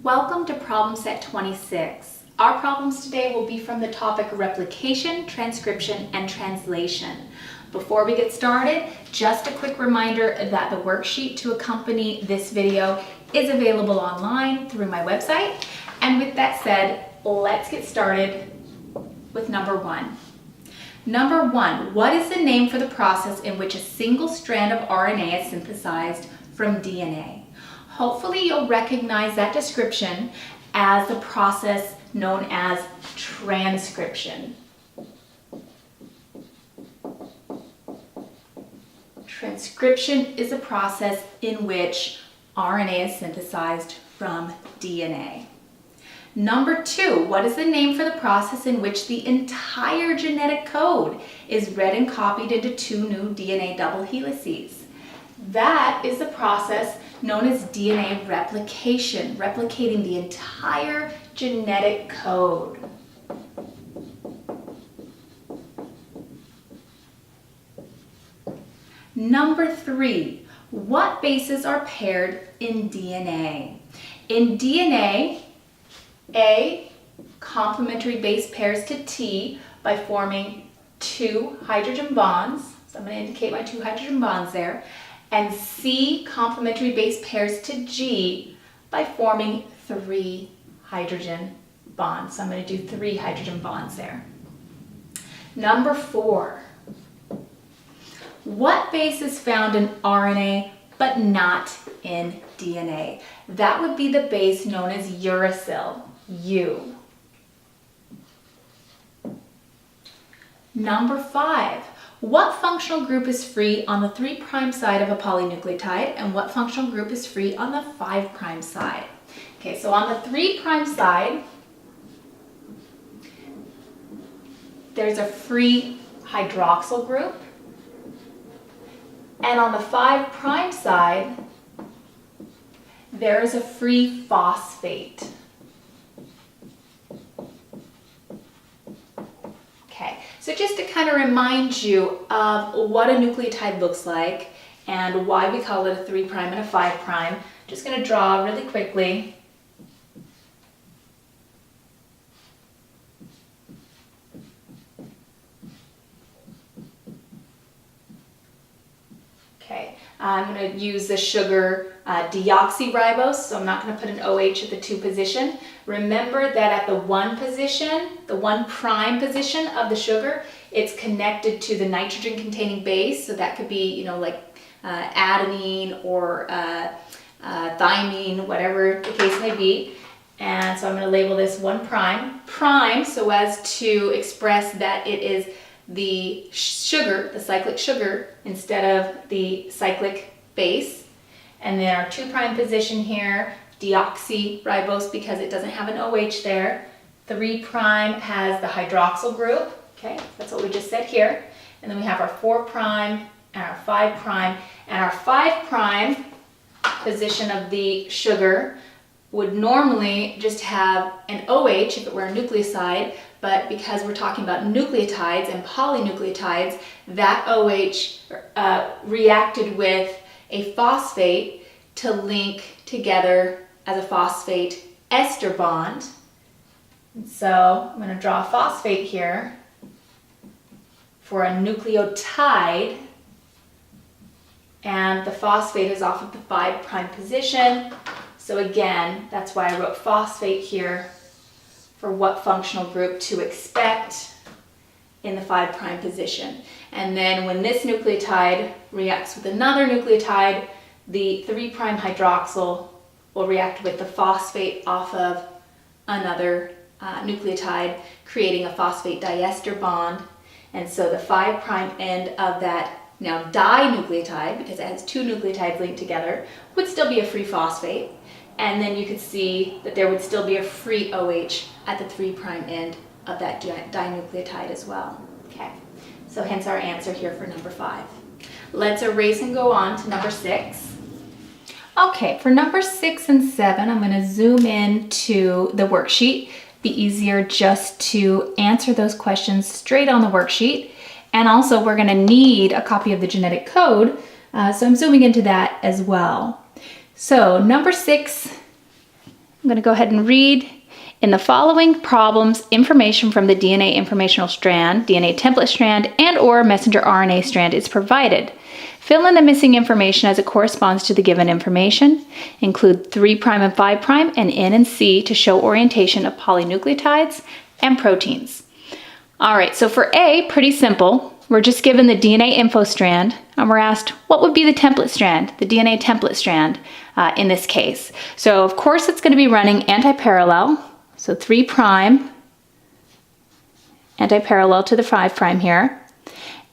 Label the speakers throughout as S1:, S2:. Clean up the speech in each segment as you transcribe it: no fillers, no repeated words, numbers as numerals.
S1: Welcome to problem set 26. Our problems today will be from the topic replication, transcription, and translation. Before we get started, just a quick reminder that the worksheet to accompany this video is available online through my website. And with that said, let's get started with number one. Number one, what is the name for the process in which a single strand of RNA is synthesized from DNA? Hopefully you'll recognize that description as the process known as transcription. Transcription is a process in which RNA is synthesized from DNA. Number two, what is the name for the process in which the entire genetic code is read and copied into two new DNA double helices? That is the process known as DNA replication, replicating the entire genetic code. Number three, what bases are paired in DNA? In DNA, A, complementary base pairs to T by forming two hydrogen bonds. So I'm going to indicate my two hydrogen bonds there. And C, complementary base pairs to G by forming three hydrogen bonds. So I'm going to do three hydrogen bonds there. Number four, what base is found in RNA but not in DNA? That would be the base known as uracil, U. Number five, what functional group is free on the 3' side of a polynucleotide and what functional group is free on the 5' side? Okay, so on the 3' side, there's a free hydroxyl group, and on the 5' side, there is a free phosphate. So just to kind of remind you of what a nucleotide looks like and why we call it a 3' and a 5', just going to draw really quickly. Okay, I'm going to use the sugar deoxyribose, so I'm not going to put an OH at the 2 position. Remember that at the 1 position, the 1' position of the sugar, it's connected to the nitrogen containing base, so that could be, like adenine or thymine, whatever the case may be. And so I'm going to label this 1', so as to express that it is the sugar, the cyclic sugar, instead of the cyclic base. And then our 2' position here, deoxyribose, because it doesn't have an OH there. 3' has the hydroxyl group. Okay, that's what we just said here. And then we have our 4' and our 5', and our 5' position of the sugar would normally just have an OH if it were a nucleoside, but because we're talking about nucleotides and polynucleotides, that OH reacted with a phosphate to link together as a phosphate ester bond. And so I'm going to draw a phosphate here for a nucleotide, and the phosphate is off of the 5' position. So again, that's why I wrote phosphate here for what functional group to expect in the 5' position. And then when this nucleotide reacts with another nucleotide, the 3' hydroxyl will react with the phosphate off of another nucleotide, creating a phosphate diester bond. And so the 5' end of that now dinucleotide, because it has 2 nucleotides linked together, would still be a free phosphate. And then you could see that there would still be a free OH at the 3' end of that dinucleotide as well. Okay, so hence our answer here for number 5. Let's erase and go on to number 6. Okay, for number 6 and 7, I'm going to zoom in to the worksheet. Be easier just to answer those questions straight on the worksheet. And also we're going to need a copy of the genetic code, so I'm zooming into that as well. So number 6, I'm going to go ahead and read. In the following problems, information from the DNA informational strand, DNA template strand, and or messenger RNA strand is provided. Fill in the missing information as it corresponds to the given information. Include 3' and 5' and N and C to show orientation of polynucleotides and proteins. All right, so for A, pretty simple. We're just given the DNA info strand, and we're asked what would be the template strand, the DNA template strand in this case. So of course it's going to be running anti-parallel, so 3' anti-parallel to the 5' here.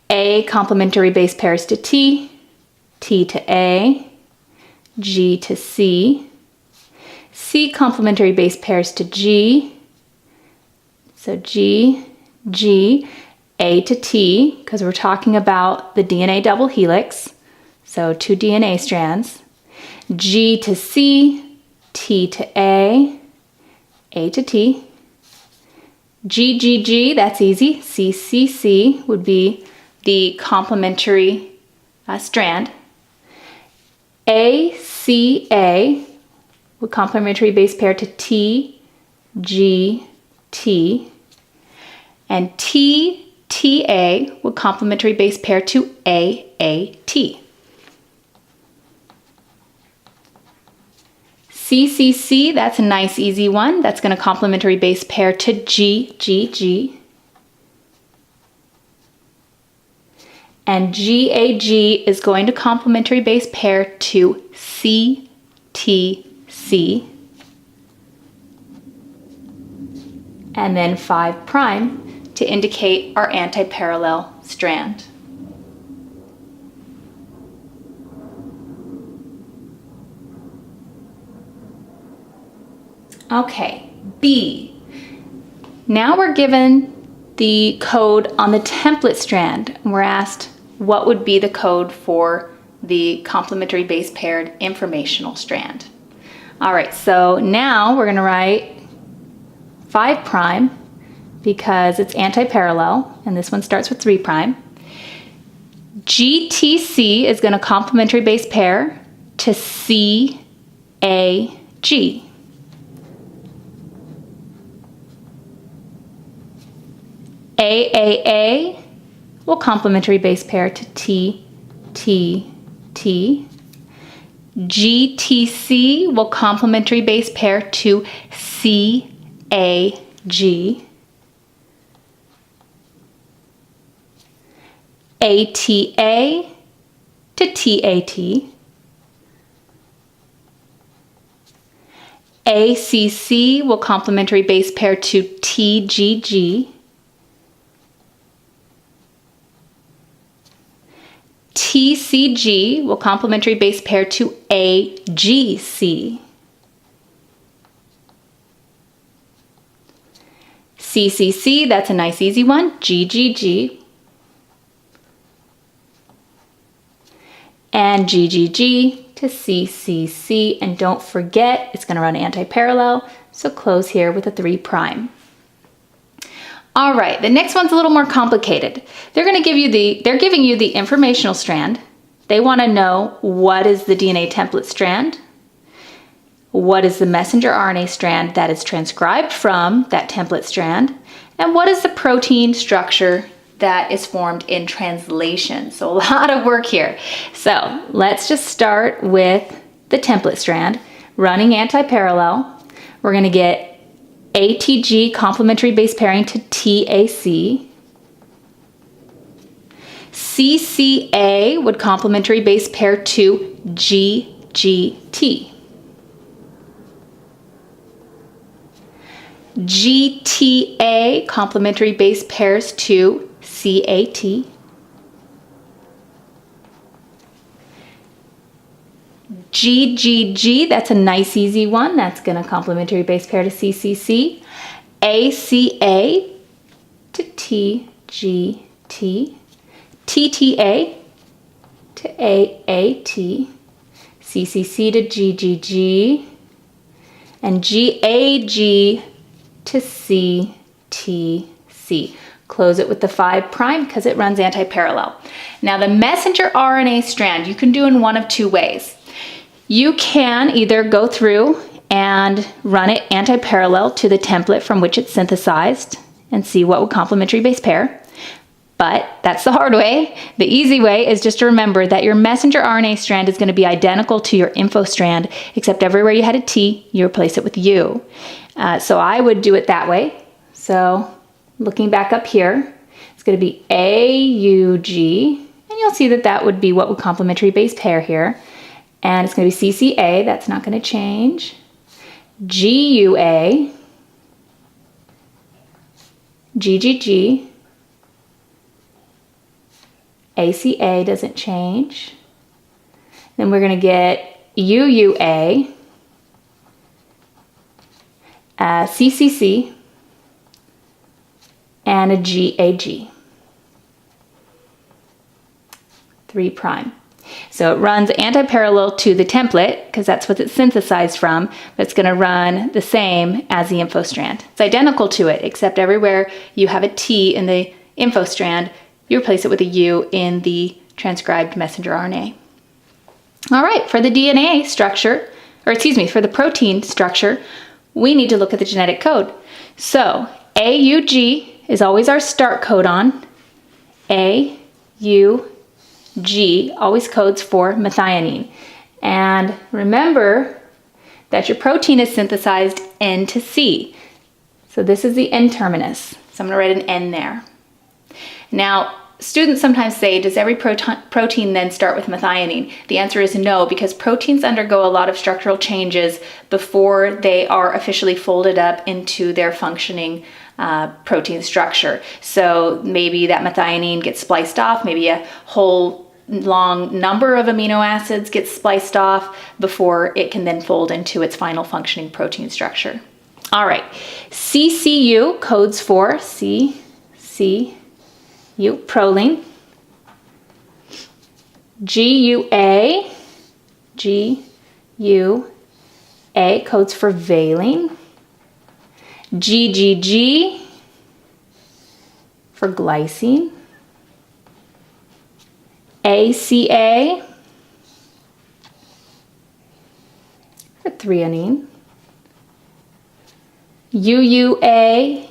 S1: A complementary base pairs to T, T to A, G to C, C complementary base pairs to G, so G, G, A to T, because we're talking about the DNA double helix, so 2 DNA strands, G to C, T to A to T, G, G, G, that's easy, C, C, C would be the complementary strand. A, C, A would complementary base pair to T, G, T, and T, TA would complementary base pair to AAT. CCC, that's a nice easy one. That's going to complementary base pair to GGG. And GAG is going to complementary base pair to CTC. And then 5' to indicate our anti-parallel strand. Okay, B. Now we're given the code on the template strand, and we're asked what would be the code for the complementary base paired informational strand. All right, so now we're going to write 5' because it's anti-parallel, and this one starts with 3'. GTC is going to complementary base pair to CAG. AAA will complementary base pair to TTT. GTC will complementary base pair to CAG. ATA to TAT. ACC will complementary base pair to TGG. TCG will complementary base pair to AGC. CCC, that's a nice easy one, GGG. And GGG to CCC, and don't forget it's going to run anti-parallel, so close here with a 3'. All right, the next one's a little more complicated. They're giving you the informational strand. They want to know what is the DNA template strand, what is the messenger RNA strand that is transcribed from that template strand, and what is the protein structure that is formed in translation. So a lot of work here. So let's just start with the template strand. Running anti-parallel, we're going to get ATG complementary base pairing to TAC. CCA would complementary base pair to GGT. GTA complementary base pairs to CAT. GGG, that's a nice easy one. That's going to complementary base pair to CCC. ACA to TGT. TTA to AAT. CCC to GGG. And GAG to CTC. Close it with the 5' because it runs anti-parallel. Now the messenger RNA strand you can do in one of two ways. You can either go through and run it anti-parallel to the template from which it's synthesized and see what would complementary base pair. But that's the hard way. The easy way is just to remember that your messenger RNA strand is going to be identical to your info strand, except everywhere you had a T, you replace it with U. So I would do it that way. So looking back up here, it's going to be AUG, and you'll see that that would be what would complementary base pair here. And it's going to be CCA, that's not going to change. GUA, GGG, ACA doesn't change. Then we're going to get UUA, CCC, and a GAG. 3'. So it runs anti-parallel to the template because that's what it's synthesized from, but it's going to run the same as the info strand. It's identical to it, except everywhere you have a T in the info strand, you replace it with a U in the transcribed messenger RNA. All right, for the DNA structure, or excuse me, for the protein structure, we need to look at the genetic code. So AUG is always our start codon. AUG always codes for methionine. And remember that your protein is synthesized N to C. So this is the N terminus. So I'm going to write an N there. Now, students sometimes say, does every protein then start with methionine? The answer is no, because proteins undergo a lot of structural changes before they are officially folded up into their functioning protein structure. So maybe that methionine gets spliced off, maybe a whole long number of amino acids get spliced off before it can then fold into its final functioning protein structure. All right, CCU codes for CCU, proline. GUA codes for valine. GGG for glycine. ACA for threonine. UUA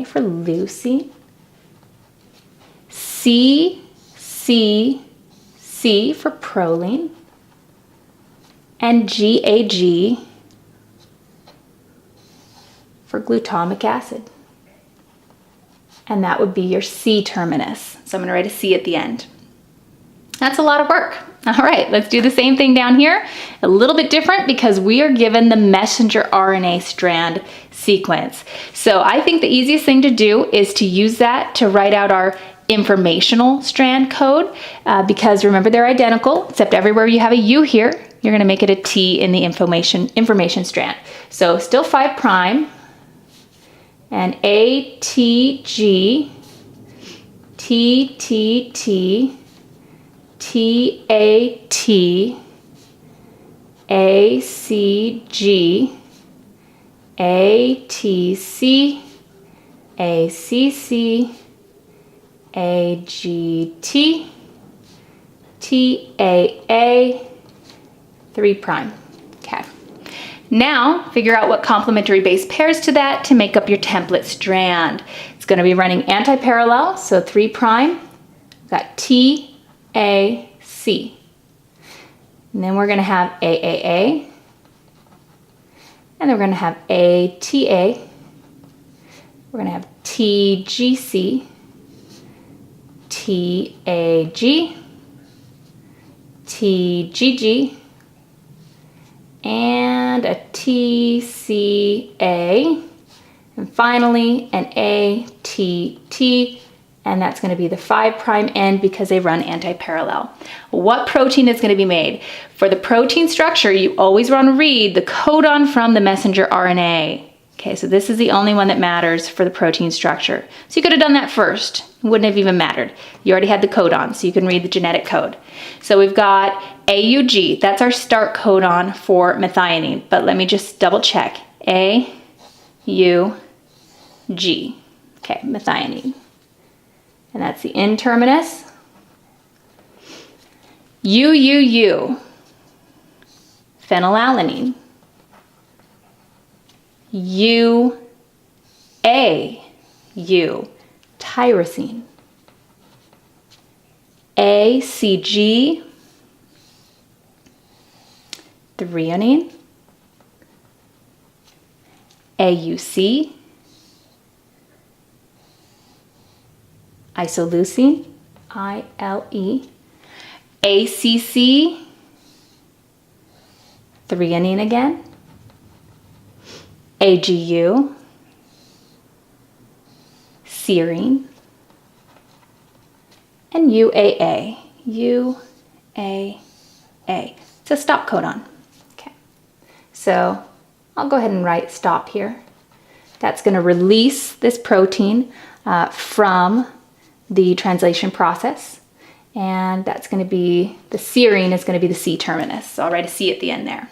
S1: for leucine. CCC for proline. And GAG for glutamic acid. And that would be your C terminus. So I'm going to write a C at the end. That's a lot of work. All right, let's do the same thing down here. A little bit different because we are given the messenger RNA strand sequence. So I think the easiest thing to do is to use that to write out our informational strand code because remember they're identical, except everywhere you have a U here, you're going to make it a T in the information strand. So still 5', and ATG, TTT, TAT, ACG, ATC, ACC, AGT, TAA, 3'. Okay. Now, figure out what complementary base pairs to that to make up your template strand. It's going to be running anti-parallel, so 3', got T, A, C. And then we're going to have AAA, and then we're going to have ATA, we're going to have TGC, TAG, TGG, and a TCA, and finally an ATT, and that's going to be the 5' end because they run anti-parallel. What protein is going to be made? For the protein structure, you always want to read the codon from the messenger RNA. Okay, so this is the only one that matters for the protein structure. So you could have done that first. It wouldn't have even mattered. You already had the codon, so you can read the genetic code. So we've got AUG. That's our start codon for methionine. But let me just double check. AUG. Okay, methionine. And that's the N terminus. UUU. phenylalanine. UAU, tyrosine. ACG, threonine. AUC, isoleucine, ILE. ACC, threonine again. AGU, serine. And UAA, UAA. It's a stop codon. Okay, so I'll go ahead and write stop here. That's going to release this protein from the translation process. And that's going to be, the serine is going to be the C terminus. So I'll write a C at the end there.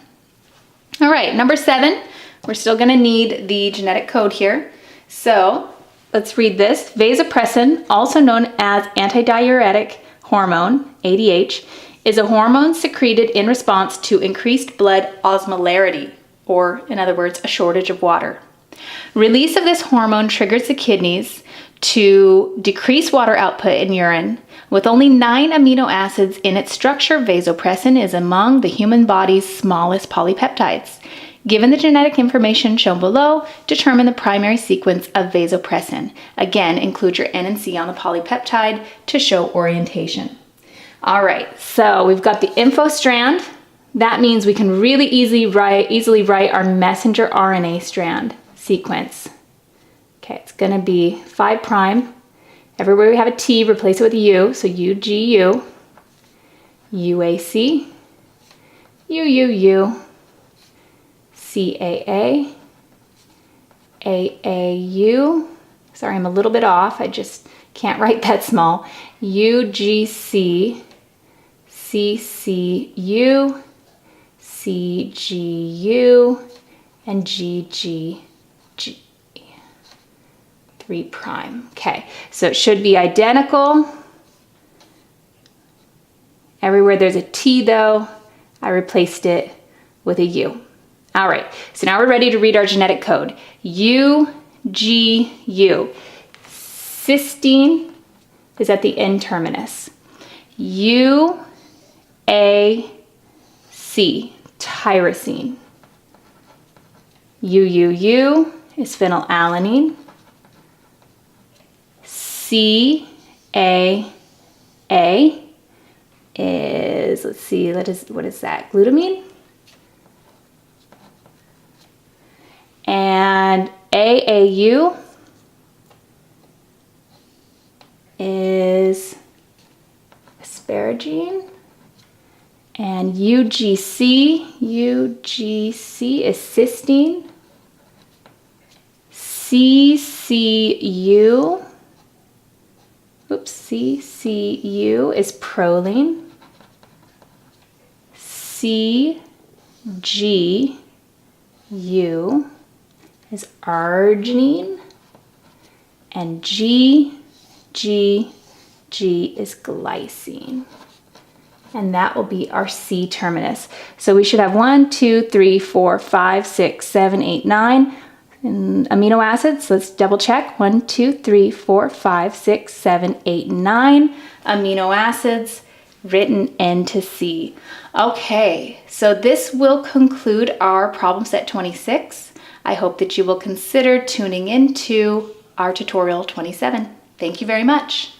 S1: All right, number 7, we're still going to need the genetic code here. So let's read this. Vasopressin, also known as antidiuretic hormone, ADH, is a hormone secreted in response to increased blood osmolarity, or in other words, a shortage of water. Release of this hormone triggers the kidneys to decrease water output in urine. With only 9 amino acids in its structure, vasopressin is among the human body's smallest polypeptides. Given the genetic information shown below, determine the primary sequence of vasopressin. Again, include your N and C on the polypeptide to show orientation. All right, so we've got the info strand. That means we can really easily write our messenger RNA strand sequence. Okay, it's going to be 5 prime. Everywhere we have a T, replace it with a U. So UGU, UAC, UUU, CAA, AAU. Sorry, I'm a little bit off. I just can't write that small. UGC, CCU, CGU, and GGG. 3 prime. Okay, so it should be identical. Everywhere there's a T though, I replaced it with a U. All right, so now we're ready to read our genetic code. UGU. Cysteine is at the N terminus. UAC, tyrosine. UUU is phenylalanine. CAA is, let's see, what is that? Glutamine. And AAU is asparagine. And UGC is cysteine. CCU is proline. CGU is arginine. And GGG is glycine. And that will be our C terminus. So we should have 1, 2, 3, 4, 5, 6, 7, 8, 9 amino acids. Let's double check. 1, 2, 3, 4, 5, 6, 7, 8, 9 amino acids written N to C. Okay, so this will conclude our problem set 26. I hope that you will consider tuning into our tutorial 27. Thank you very much.